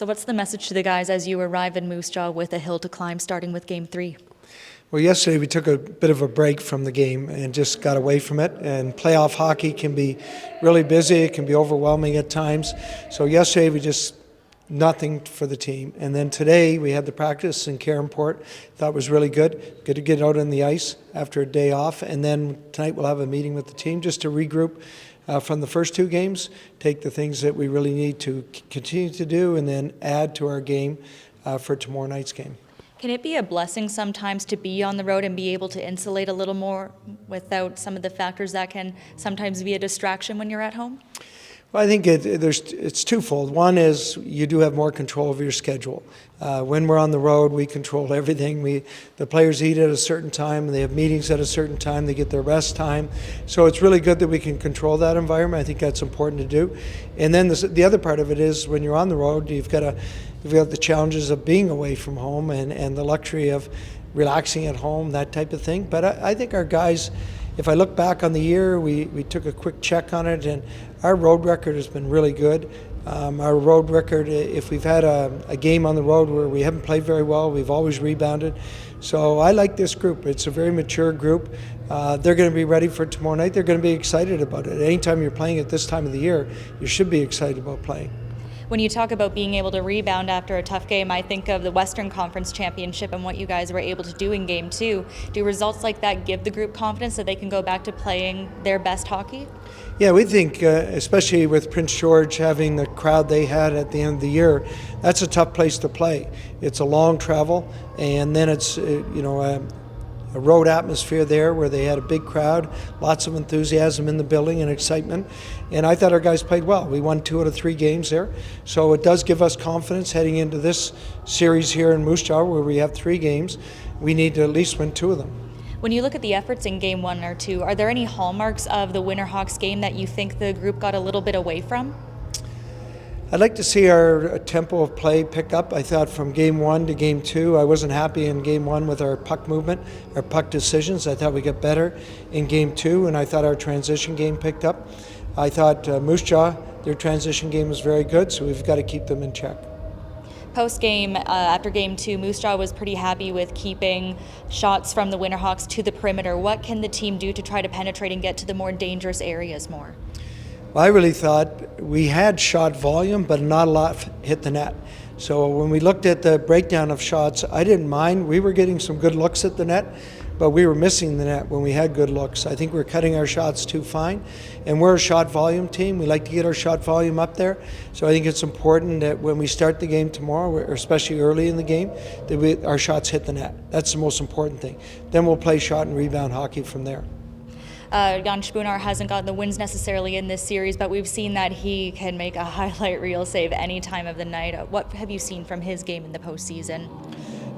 So what's the message to the guys as you arrive in Moose Jaw with a hill to climb, starting with Game 3? Well, yesterday we took a bit of a break from the game and just got away from it. And playoff hockey can be really busy. It can be overwhelming at times. So yesterday we just nothing for the team. And then today we had the practice in Carenport. Thought it was really good. Good to get out on the ice after a day off. And then tonight we'll have a meeting with the team just to regroup from the first two games, take the things that we really need to continue to do, and then add to our game for tomorrow night's game. Can it be a blessing sometimes to be on the road and be able to insulate a little more without some of the factors that can sometimes be a distraction when you're at home? Well, I think it's twofold. One is you do have more control over your schedule. When we're on the road, we control everything. The players eat at a certain time, and they have meetings at a certain time. They get their rest time. So it's really good that we can control that environment. I think that's important to do. And then the other part of it is when you're on the road, you've got the challenges of being away from home and the luxury of relaxing at home, that type of thing. But I think our guys, if I look back on the year, we took a quick check on it, and our road record has been really good. Our road record, if we've had a game on the road where we haven't played very well, we've always rebounded. So I like this group. It's a very mature group. They're going to be ready for tomorrow night. They're going to be excited about it. Anytime you're playing at this time of the year, you should be excited about playing. When you talk about being able to rebound after a tough game, I think of the Western Conference Championship and what you guys were able to do in Game 2. Do results like that give the group confidence that they can go back to playing their best hockey? Yeah, we think, especially with Prince George having the crowd they had at the end of the year, that's a tough place to play. It's a long travel, and then it's a road atmosphere there where they had a big crowd, lots of enthusiasm in the building and excitement. And I thought our guys played well. We won 2 out of 3 games there. So it does give us confidence heading into this series here in Moose Jaw where we have 3 games. We need to at least win 2 of them. When you look at the efforts in Game 1 or 2, are there any hallmarks of the Winterhawks game that you think the group got a little bit away from? I'd like to see our tempo of play pick up. I thought from Game 1 to Game 2, I wasn't happy in Game 1 with our puck movement, our puck decisions. I thought we got better in Game 2, and I thought our transition game picked up. I thought Moose Jaw, their transition game was very good, so we've got to keep them in check. Post-game, after Game 2, Moose Jaw was pretty happy with keeping shots from the Winterhawks to the perimeter. What can the team do to try to penetrate and get to the more dangerous areas more? Well, I really thought we had shot volume, but not a lot hit the net. So when we looked at the breakdown of shots, I didn't mind. We were getting some good looks at the net, but we were missing the net when we had good looks. I think we're cutting our shots too fine, and we're a shot volume team. We like to get our shot volume up there. So I think it's important that when we start the game tomorrow, or especially early in the game, that our shots hit the net. That's the most important thing. Then we'll play shot and rebound hockey from there. Johnston hasn't gotten the wins necessarily in this series, but we've seen that he can make a highlight reel save any time of the night. What have you seen from his game in the postseason?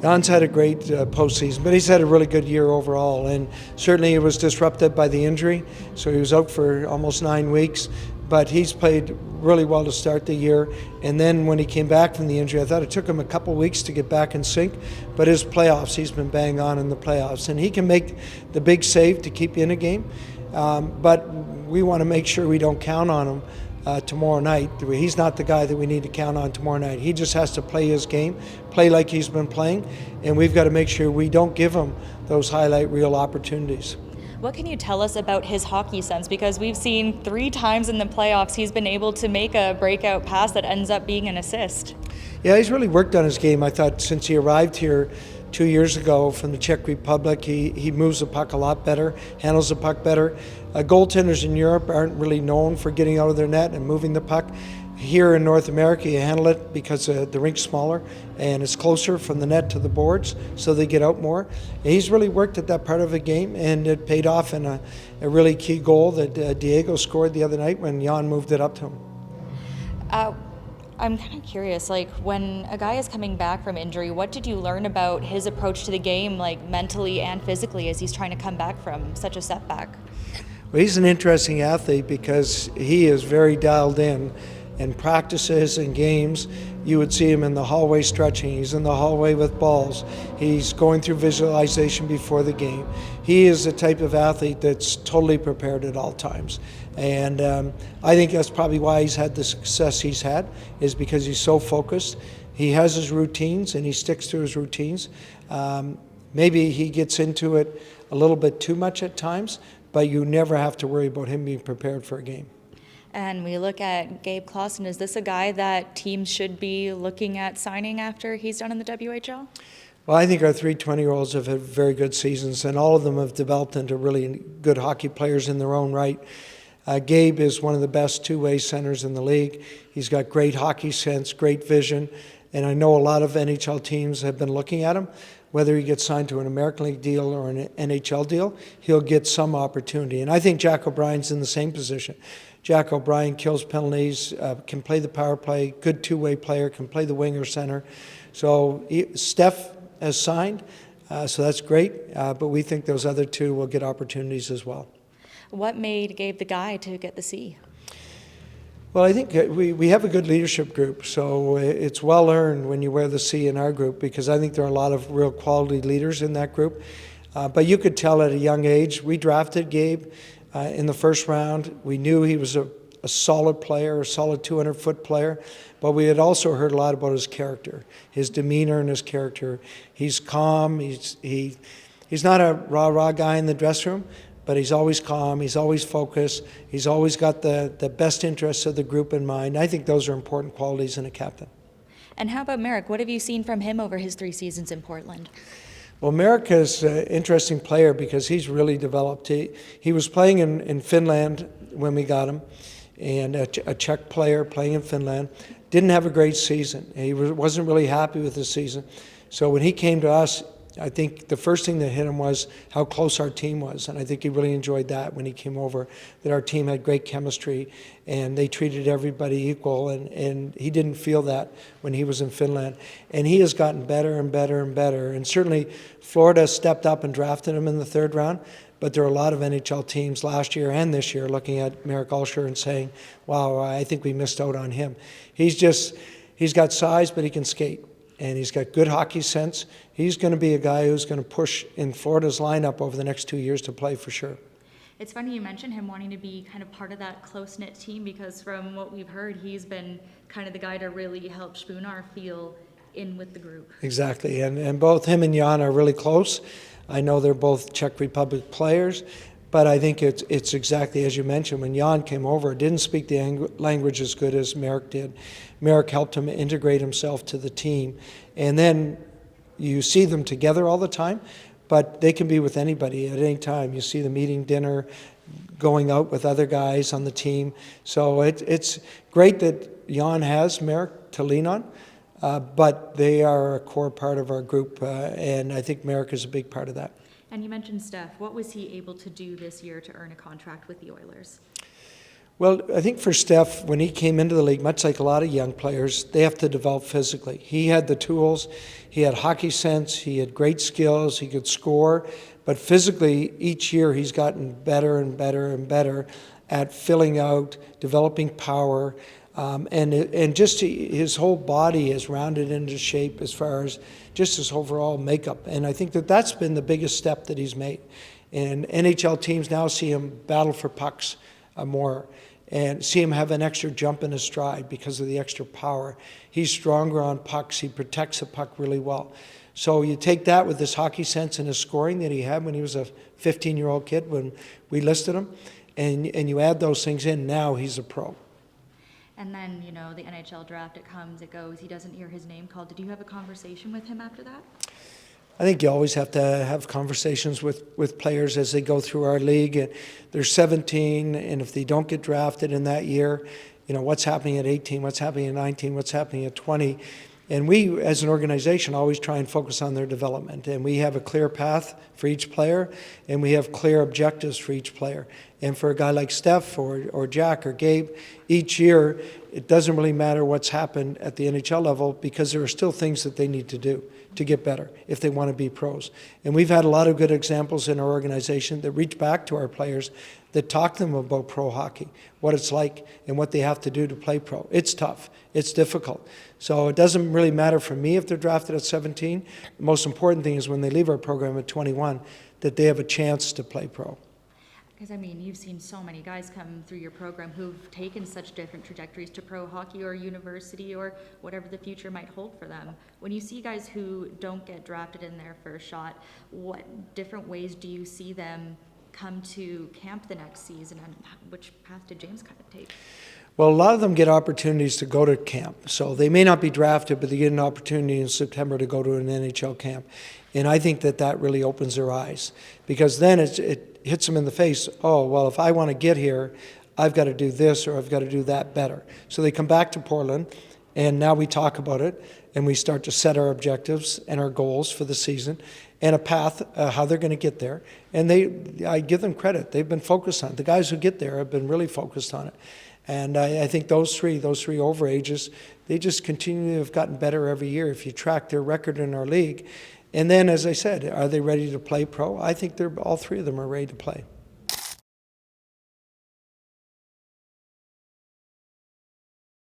Jan's had a great postseason, but he's had a really good year overall, and certainly it was disrupted by the injury, so he was out for almost 9 weeks, but he's played really well to start the year, and then when he came back from the injury, I thought it took him a couple weeks to get back in sync, but his playoffs, he's been bang on in the playoffs, and he can make the big save to keep you in a game, but we want to make sure we don't count on him tomorrow night. He's not the guy that we need to count on tomorrow night. He just has to play his game, play like he's been playing, and we've got to make sure we don't give him those highlight reel opportunities. What can you tell us about his hockey sense? Because we've seen 3 times in the playoffs he's been able to make a breakout pass that ends up being an assist. Yeah, he's really worked on his game. I thought since he arrived here 2 years ago from the Czech Republic, he moves the puck a lot better, handles the puck better. Goaltenders in Europe aren't really known for getting out of their net and moving the puck. Here in North America, you handle it because the rink's smaller and it's closer from the net to the boards, so they get out more. And he's really worked at that part of the game, and it paid off in a really key goal that Diego scored the other night when Jan moved it up to him. I'm kind of curious, like when a guy is coming back from injury, what did you learn about his approach to the game, like mentally and physically, as he's trying to come back from such a setback? Well, he's an interesting athlete because he is very dialed in, and practices and games, you would see him in the hallway stretching. He's in the hallway with balls. He's going through visualization before the game. He is the type of athlete that's totally prepared at all times. And I think that's probably why he's had the success he's had, is because he's so focused. He has his routines and he sticks to his routines. Maybe he gets into it a little bit too much at times, but you never have to worry about him being prepared for a game. And we look at Gabe Clausen. Is this a guy that teams should be looking at signing after he's done in the WHL? Well, I think our 3 20-year-olds have had very good seasons, and all of them have developed into really good hockey players in their own right. Gabe is one of the best two-way centers in the league. He's got great hockey sense, great vision, and I know a lot of NHL teams have been looking at him. Whether he gets signed to an American League deal or an NHL deal, he'll get some opportunity. And I think Jack O'Brien's in the same position. Jack O'Brien kills penalties, can play the power play, good two-way player, can play the wing or center. So Steph has signed, so that's great, but we think those other two will get opportunities as well. What made Gabe the guy to get the C? Well, I think we have a good leadership group, so it's well earned when you wear the C in our group, because I think there are a lot of real quality leaders in that group. But you could tell at a young age. We drafted Gabe in the first round. We knew he was a solid player, a solid 200-foot player, but we had also heard a lot about his character, his demeanor and his character. He's calm. He's not a rah-rah guy in the dressing room, but he's always calm, he's always focused, he's always got the best interests of the group in mind. I think those are important qualities in a captain. And how about Merrick? What have you seen from him over his 3 seasons in Portland? Well, Merrick is an interesting player because he's really developed. He was playing in Finland when we got him, and a Czech player playing in Finland. Didn't have a great season. He wasn't really happy with his season. So when he came to us, I think the first thing that hit him was how close our team was, and I think he really enjoyed that when he came over, that our team had great chemistry and they treated everybody equal, and he didn't feel that when he was in Finland. And he has gotten better and better and better, and certainly Florida stepped up and drafted him in the 3rd round, but there are a lot of NHL teams last year and this year looking at Merrick Ulsher and saying, wow, I think we missed out on him. He's got size, but he can skate. And he's got good hockey sense. He's going to be a guy who's going to push in Florida's lineup over the next 2 years to play for sure. It's funny you mentioned him wanting to be kind of part of that close-knit team, because from what we've heard, he's been kind of the guy to really help Spunar feel in with the group. Exactly, and both him and Jan are really close. I know they're both Czech Republic players, but I think it's exactly as you mentioned. When Jan came over, didn't speak the language as good as Merrick did. Merrick helped him integrate himself to the team. And then you see them together all the time, but they can be with anybody at any time. You see them eating dinner, going out with other guys on the team. So it's great that Jan has Merrick to lean on, but they are a core part of our group, and I think Merrick is a big part of that. And you mentioned Steph. What was he able to do this year to earn a contract with the Oilers? Well, I think for Steph, when he came into the league, much like a lot of young players, they have to develop physically. He had the tools, he had hockey sense, he had great skills, he could score, but physically each year he's gotten better and better and better at filling out, developing power, and just his whole body is rounded into shape as far as just his overall makeup. And I think that's been the biggest step that he's made. And NHL teams now see him battle for pucks more, and see him have an extra jump in his stride because of the extra power. He's stronger on pucks. He protects the puck really well. So you take that with his hockey sense and his scoring that he had when he was a 15-year-old kid when we listed him, and you add those things in, now he's a pro. And then, the NHL draft, it comes, it goes, he doesn't hear his name called. Did you have a conversation with him after that? I think you always have to have conversations with players as they go through our league. And they're 17, and if they don't get drafted in that year, what's happening at 18, what's happening at 19, what's happening at 20. And we, as an organization, always try and focus on their development. And we have a clear path for each player, and we have clear objectives for each player. And for a guy like Steph or Jack or Gabe, each year it doesn't really matter what's happened at the NHL level because there are still things that they need to do to get better if they want to be pros. And we've had a lot of good examples in our organization that reach back to our players that talk to them about pro hockey, what it's like and what they have to do to play pro. It's tough. It's difficult. So it doesn't really matter for me if they're drafted at 17. The most important thing is when they leave our program at 21 that they have a chance to play pro. Because, I mean, you've seen so many guys come through your program who've taken such different trajectories to pro hockey or university or whatever the future might hold for them. When you see guys who don't get drafted in their first shot, what different ways do you see them come to camp the next season, and which path did James kind of take? Well, a lot of them get opportunities to go to camp. So they may not be drafted, but they get an opportunity in September to go to an NHL camp. And I think that really opens their eyes because then it hits them in the face. Oh, well, if I want to get here, I've got to do this or I've got to do that better. So they come back to Portland, and now we talk about it, and we start to set our objectives and our goals for the season and a path, how they're going to get there. And I give them credit. They've been focused on it. The guys who get there have been really focused on it. And I think those three overages, they just continue to have gotten better every year if you track their record in our league. And then, as I said, are they ready to play pro? I think all three of them are ready to play.